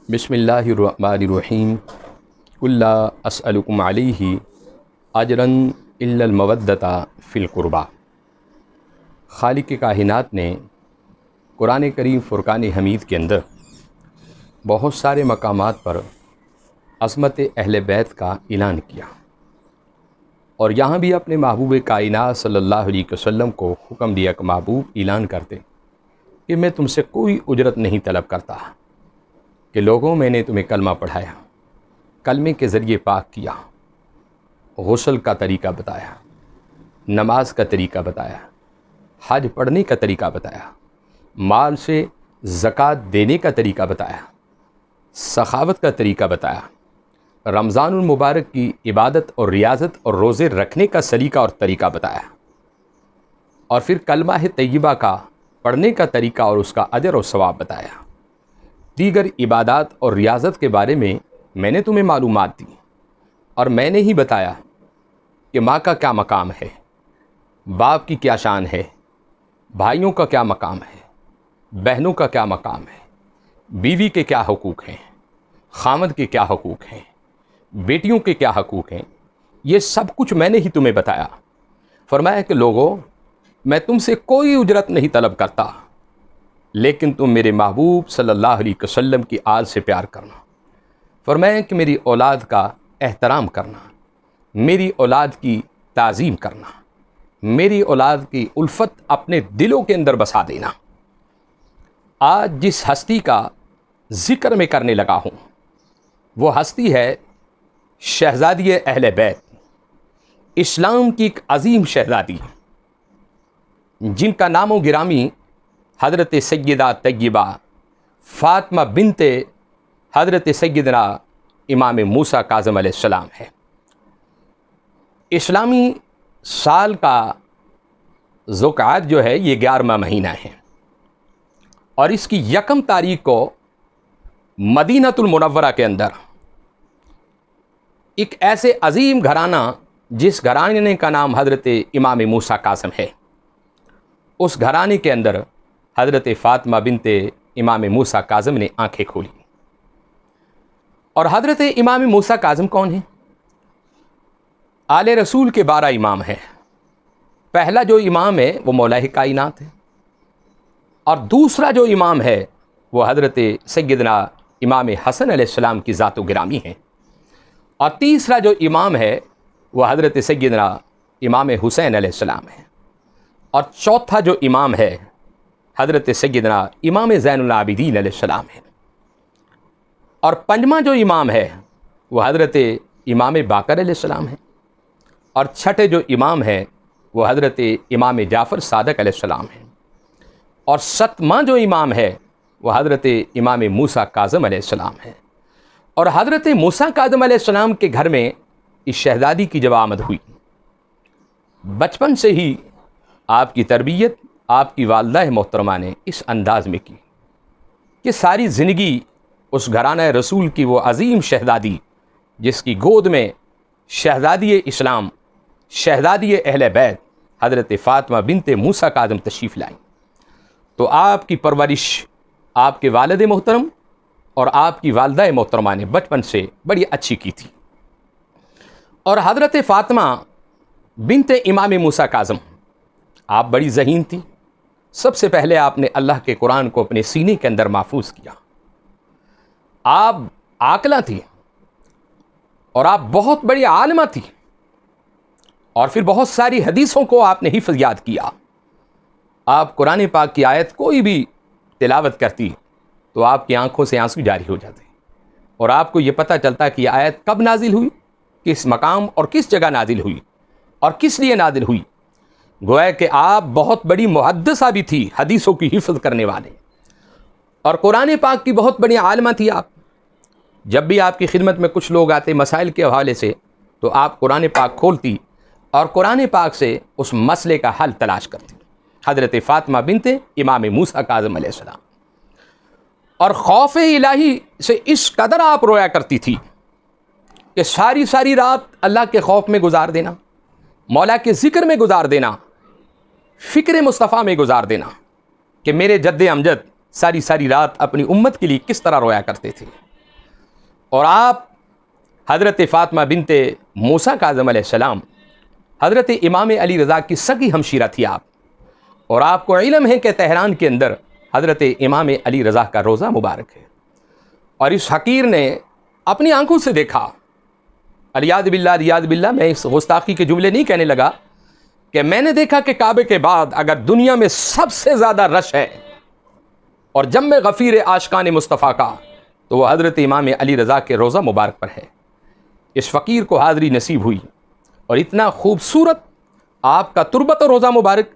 بسم اللہ الرحمن الرحیم قل لا اسألکم علیہ اجرا الا المودۃ فی القربى۔ خالق کائنات نے قرآن کریم فرقان حمید کے اندر بہت سارے مقامات پر عظمت اہل بیت کا اعلان کیا، اور یہاں بھی اپنے محبوب کائنات صلی اللہ علیہ وسلم کو حکم دیا کہ محبوب اعلان کرتے کہ میں تم سے کوئی اجرت نہیں طلب کرتا، کہ لوگوں میں نے تمہیں کلمہ پڑھایا، کلمے کے ذریعے پاک کیا، غسل کا طریقہ بتایا، نماز کا طریقہ بتایا، حج پڑھنے کا طریقہ بتایا، مال سے زکوٰۃ دینے کا طریقہ بتایا، سخاوت کا طریقہ بتایا، رمضان المبارک کی عبادت اور ریاضت اور روزے رکھنے کا سلیقہ اور طریقہ بتایا، اور پھر کلمہ طیبہ کا پڑھنے کا طریقہ اور اس کا اجر اور ثواب بتایا۔ دیگر عبادات اور ریاضت کے بارے میں نے تمہیں معلومات دی، اور میں نے ہی بتایا کہ ماں کا کیا مقام ہے، باپ کی کیا شان ہے، بھائیوں کا کیا مقام ہے، بہنوں کا کیا مقام ہے، بیوی کے کیا حقوق ہیں، خامد کے کیا حقوق ہیں، بیٹیوں کے کیا حقوق ہیں، یہ سب کچھ میں نے ہی تمہیں بتایا۔ فرمایا کہ لوگوں، میں تم سے کوئی اجرت نہیں طلب کرتا، لیکن تم میرے محبوب صلی اللہ علیہ وسلم کی آل سے پیار کرنا۔ فرمایا کہ میری اولاد کا احترام کرنا، میری اولاد کی تعظیم کرنا، میری اولاد کی الفت اپنے دلوں کے اندر بسا دینا۔ آج جس ہستی کا ذکر میں کرنے لگا ہوں وہ ہستی ہے شہزادی اہل بیت، اسلام کی ایک عظیم شہزادی جن کا نام و گرامی حضرت سیدہ طیبہ فاطمہ بنت حضرت سیدنا امام موسیٰ کاظم علیہ السلام ہے۔ اسلامی سال کا ذوالقعدہ جو ہے یہ 11واں مہینہ ہے، اور اس کی 1 تاریخ کو مدینہ المنورہ کے اندر ایک ایسے عظیم گھرانہ جس گھرانے کا نام حضرت امام موسیٰ کاظم ہے، اس گھرانے کے اندر حضرت فاطمہ بنت امام موسیٰ کاظم نے آنکھیں کھولی۔ اور حضرت امام موسیٰ کاظم کون ہیں؟ آل رسول کے 12 امام ہیں۔ پہلا جو امام ہے وہ مولا کائنات ہے، اور دوسرا جو امام ہے وہ حضرت سیدنا امام حسن علیہ السلام کی ذات و گرامی ہے، اور تیسرا جو امام ہے وہ حضرت سیدنا امام حسین علیہ السلام ہے، اور چوتھا جو امام ہے حضرت سیدنا امام زین العابدین علیہ السلام ہے، اور 5واں جو امام ہے وہ حضرت امام باقر علیہ السلام ہے، اور 6ٹھے جو امام ہے وہ حضرت امام جعفر صادق علیہ السلام ہے، اور 7واں جو امام ہے وہ حضرت امام موسیٰ کاظم علیہ السلام ہے۔ اور حضرت موسیٰ کاظم علیہ السلام کے گھر میں اس شہزادی کی جب آمد ہوئی، بچپن سے ہی آپ کی تربیت آپ کی والدہ محترمہ نے اس انداز میں کی کہ ساری زندگی اس گھرانہ رسول کی وہ عظیم شہزادی جس کی گود میں شہزادی اسلام، شہزادی اہل بیت حضرت فاطمہ بنت موسیٰ کاظم تشریف لائیں، تو آپ کی پرورش آپ کے والد محترم اور آپ کی والدہ محترمہ نے بچپن سے بڑی اچھی کی تھی۔ اور حضرت فاطمہ بنت امام موسیٰ کاظم آپ بڑی ذہین تھی۔ سب سے پہلے آپ نے اللہ کے قرآن کو اپنے سینے کے اندر محفوظ کیا۔ آپ عاقلہ تھی، اور آپ بہت بڑی عالمہ تھی، اور پھر بہت ساری حدیثوں کو آپ نے حفظ یاد کیا۔ آپ قرآن پاک کی آیت کوئی بھی تلاوت کرتی تو آپ کی آنکھوں سے آنسو جاری ہو جاتے، اور آپ کو یہ پتہ چلتا کہ یہ آیت کب نازل ہوئی، کس مقام اور کس جگہ نازل ہوئی، اور کس لیے نازل ہوئی۔ گویا کہ آپ بہت بڑی محدثہ بھی تھی، حدیثوں کی حفظ کرنے والے، اور قرآن پاک کی بہت بڑی عالمہ تھی آپ۔ جب بھی آپ کی خدمت میں کچھ لوگ آتے مسائل کے حوالے سے تو آپ قرآن پاک کھولتی اور قرآن پاک سے اس مسئلے کا حل تلاش کرتی۔ حضرت فاطمہ بنت امام موسیٰ کاظم علیہ السلام، اور خوف الہی سے اس قدر آپ رویا کرتی تھی کہ ساری رات اللہ کے خوف میں گزار دینا، مولا کے ذکر میں گزار دینا، فکر مصطفیٰ میں گزار دینا، کہ میرے جد امجد ساری رات اپنی امت کے لیے کس طرح رویا کرتے تھے۔ اور آپ حضرت فاطمہ بنت موسیٰ کاظم علیہ السلام حضرت امام علی رضا کی سگی ہمشیرہ تھی آپ، اور آپ کو علم ہے کہ تہران کے اندر حضرت امام علی رضا کا روزہ مبارک ہے، اور اس حقیر نے اپنی آنکھوں سے دیکھا، الیاذ باللہ ریاض باللہ، میں اس گستاخی کے جملے نہیں کہنے لگا، کہ میں نے دیکھا کہ کعبے کے بعد اگر دنیا میں سب سے زیادہ رش ہے اور جم غفیر عاشقان مصطفیٰ کا، تو وہ حضرت امام علی رضا کے روزہ مبارک پر ہے۔ اس فقیر کو حاضری نصیب ہوئی، اور اتنا خوبصورت آپ کا تربت و روزہ مبارک،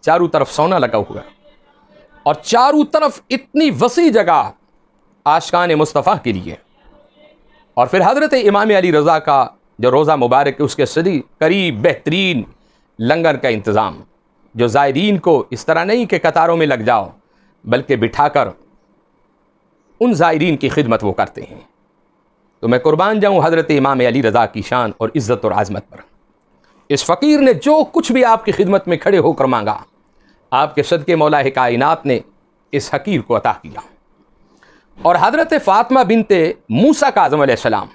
چاروں طرف سونا لگا ہوا، اور چاروں طرف اتنی وسیع جگہ عاشقان مصطفیٰ کے لیے، اور پھر حضرت امام علی رضا کا جو روزہ مبارک ہے اس کے قریب بہترین لنگر کا انتظام، جو زائرین کو اس طرح نہیں کہ قطاروں میں لگ جاؤ، بلکہ بٹھا کر ان زائرین کی خدمت وہ کرتے ہیں۔ تو میں قربان جاؤں حضرت امام علی رضا کی شان اور عزت اور عظمت پر۔ اس فقیر نے جو کچھ بھی آپ کی خدمت میں کھڑے ہو کر مانگا، آپ کے صدقے مولا کائنات نے اس حقیر کو عطا کیا۔ اور حضرت فاطمہ بنت موسیٰ کاظم علیہ السلام،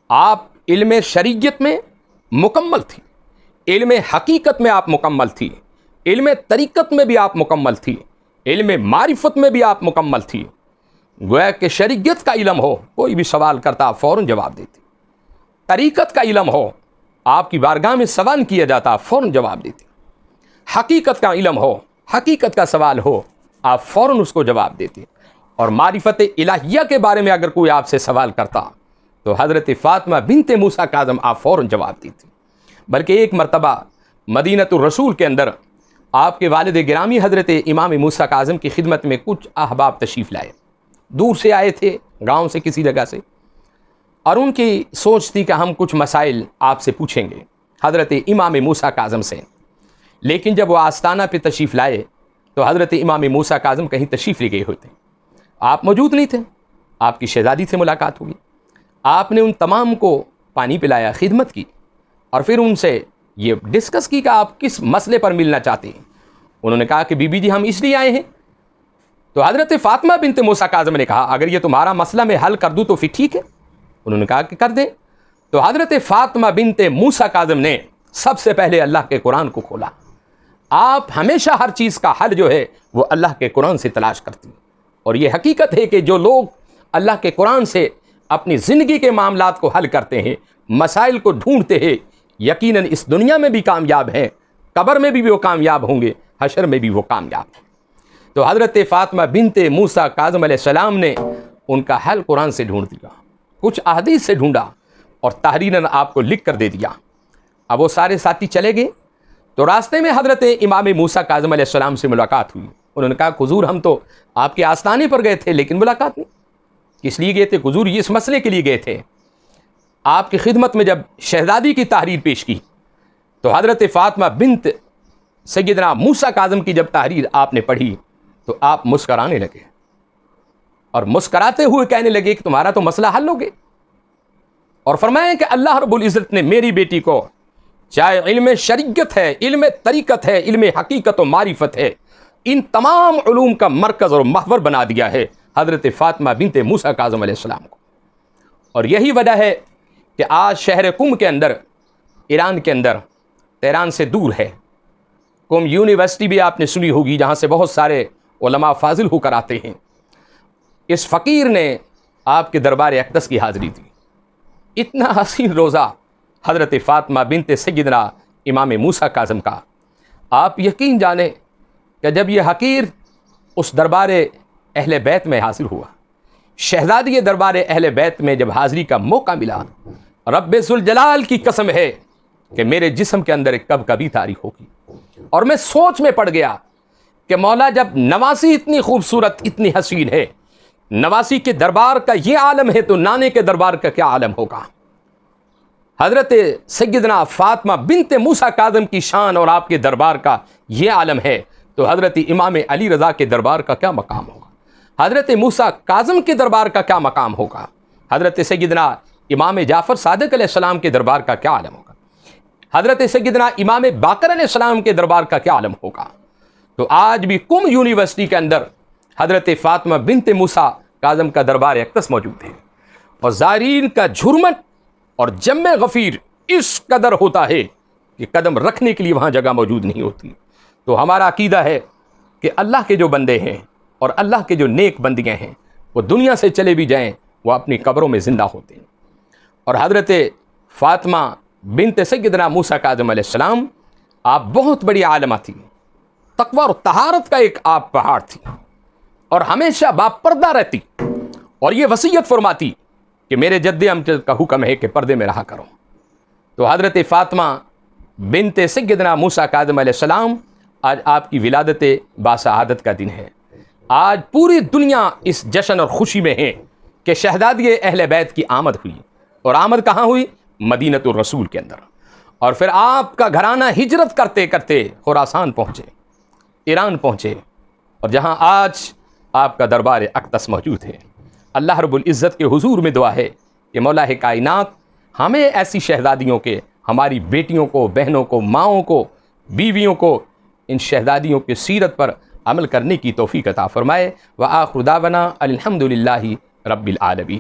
آپ علم شریعت میں مکمل تھی، علم حقیقت میں آپ مکمل تھی، علم طریقت میں بھی آپ مکمل تھی، علم معرفت میں بھی آپ مکمل تھی۔ گویا کہ شریعت کا علم ہو، کوئی بھی سوال کرتا فوراً جواب دیتی، طریقت کا علم ہو، آپ کی بارگاہ میں سوال کیا جاتا فوراً جواب دیتی، حقیقت کا علم ہو، حقیقت کا سوال ہو، آپ فوراً اس کو جواب دیتی، اور معرفت الہیہ کے بارے میں اگر کوئی آپ سے سوال کرتا تو حضرت فاطمہ بنت موسیٰ کاظم آپ فوراً جواب دیتی۔ بلکہ ایک مرتبہ مدینۃ الرسول کے اندر آپ کے والد گرامی حضرت امام موسیٰ کاظم کی خدمت میں کچھ احباب تشریف لائے، دور سے آئے تھے، گاؤں سے کسی جگہ سے، اور ان کی سوچ تھی کہ ہم کچھ مسائل آپ سے پوچھیں گے حضرت امام موسیٰ کاظم سے۔ لیکن جب وہ آستانہ پہ تشریف لائے تو حضرت امام موسیٰ کاظم کہیں تشریف لے گئے ہوتے، آپ موجود نہیں تھے، آپ کی شہزادی سے ملاقات ہوئی، آپ نے ان تمام کو پانی پلایا، خدمت کی، اور پھر ان سے یہ ڈسکس کی کہ آپ کس مسئلے پر ملنا چاہتے ہیں۔ انہوں نے کہا کہ بی بی جی ہم اس لیے آئے ہیں۔ تو حضرت فاطمہ بنت موسیٰ کاظم نے کہا اگر یہ تمہارا مسئلہ میں حل کر دوں تو پھر ٹھیک ہے۔ انہوں نے کہا کہ کر دیں۔ تو حضرت فاطمہ بنت موسیٰ کاظم نے سب سے پہلے اللہ کے قرآن کو کھولا۔ آپ ہمیشہ ہر چیز کا حل جو ہے وہ اللہ کے قرآن سے تلاش کرتی، اور یہ حقیقت ہے کہ جو لوگ اللہ کے قرآن سے اپنی زندگی کے معاملات کو حل کرتے ہیں، مسائل کو ڈھونڈتے ہیں، یقیناً اس دنیا میں بھی کامیاب ہیں، قبر میں بھی وہ کامیاب ہوں گے، حشر میں بھی وہ کامیاب ہیں۔ تو حضرت فاطمہ بنت موسیٰ کاظم علیہ السلام نے ان کا حل قرآن سے ڈھونڈ دیا، کچھ احادیث سے ڈھونڈا، اور تحریراً آپ کو لکھ کر دے دیا۔ اب وہ سارے ساتھی چلے گئے تو راستے میں حضرت امام موسیٰ کاظم علیہ السلام سے ملاقات ہوئی۔ انہوں نے کہا حضور ہم تو آپ کے آستانے پر گئے تھے لیکن ملاقات نہیں۔ کس لیے گئے تھے حضور؟ یہ اس مسئلے کے لیے گئے تھے، آپ کی خدمت میں جب شہزادی کی تحریر پیش کی تو حضرت فاطمہ بنت سیدنا موسیٰ کاظم کی جب تحریر آپ نے پڑھی تو آپ مسکرانے لگے، اور مسکراتے ہوئے کہنے لگے کہ تمہارا تو مسئلہ حل ہو گیا، اور فرمایا کہ اللہ رب العزت نے میری بیٹی کو چاہے علم شریعت ہے، علم طریقت ہے، علم حقیقت و معرفت ہے، ان تمام علوم کا مرکز اور محور بنا دیا ہے حضرت فاطمہ بنت موسیٰ کاظم علیہ السلام کو۔ اور یہی وجہ ہے کہ آج شہر قم کے اندر، ایران کے اندر، تہران سے دور ہے، قم یونیورسٹی بھی آپ نے سنی ہوگی جہاں سے بہت سارے علماء فاضل ہو کر آتے ہیں۔ اس فقیر نے آپ کے دربار اقدس کی حاضری دی۔ اتنا حسین روزہ حضرت فاطمہ بنت سیدنا امام موسیٰ کاظم کا، آپ یقین جانیں کہ جب یہ حقیر اس دربار اہل بیت میں حاضر ہوا، شہزادی دربار اہل بیت میں جب حاضری کا موقع ملا، رب ذوالجلال کی قسم ہے کہ میرے جسم کے اندر ایک کب کبھی تاریخ ہوگی، اور میں سوچ میں پڑ گیا کہ مولا جب نواسی اتنی خوبصورت، اتنی حسین ہے، نواسی کے دربار کا یہ عالم ہے تو نانے کے دربار کا کیا عالم ہوگا۔ حضرت سیدنا فاطمہ بنت موسیٰ کاظم کی شان اور آپ کے دربار کا یہ عالم ہے تو حضرت امام علی رضا کے دربار کا کیا مقام ہوگا، حضرت موسیٰ کاظم کے دربار کا کیا مقام ہوگا، حضرت سیدنا امام جعفر صادق علیہ السلام کے دربار کا کیا عالم ہوگا، حضرت سیدنا امام باقر علیہ السلام کے دربار کا کیا عالم ہوگا۔ تو آج بھی قم یونیورسٹی کے اندر حضرت فاطمہ بنت موسیٰ کاظم کا دربار اقدس موجود ہے۔ اور زائرین کا جھرمٹ اور جم غفیر اس قدر ہوتا ہے کہ قدم رکھنے کے لیے وہاں جگہ موجود نہیں ہوتی۔ تو ہمارا عقیدہ ہے کہ اللہ کے جو بندے ہیں اور اللہ کے جو نیک بندیاں ہیں وہ دنیا سے چلے بھی جائیں وہ اپنی قبروں میں زندہ ہوتے ہیں۔ اور حضرت فاطمہ بنت سیدنا موسیٰ کاظم علیہ السلام آپ بہت بڑی عالمہ تھی، تقوی اور طہارت کا ایک آپ پہاڑ تھی، اور ہمیشہ باپردہ رہتی اور یہ وصیت فرماتی کہ میرے جد امجد کا حکم ہے کہ پردے میں رہا کرو۔ تو حضرت فاطمہ بنت سیدنا موسیٰ کاظم علیہ السلام آج آپ کی ولادت باسعادت کا دن ہے۔ آج پوری دنیا اس جشن اور خوشی میں ہے کہ شہزادی اہل بیت کی آمد ہوئی، اور آمد کہاں ہوئی؟ مدینۃ الرسول کے اندر۔ اور پھر آپ کا گھرانہ ہجرت کرتے کرتے خراسان پہنچے، ایران پہنچے، اور جہاں آج آپ کا دربار اقدس موجود ہے۔ اللہ رب العزت کے حضور میں دعا ہے کہ مولا کائنات ہمیں ایسی شہزادیوں کے، ہماری بیٹیوں کو، بہنوں کو، ماؤں کو، بیویوں کو ان شہزادیوں کی سیرت پر عمل کرنے کی توفیق عطا فرمائے۔ وآخر دعوانا الحمدللہ رب العالمین۔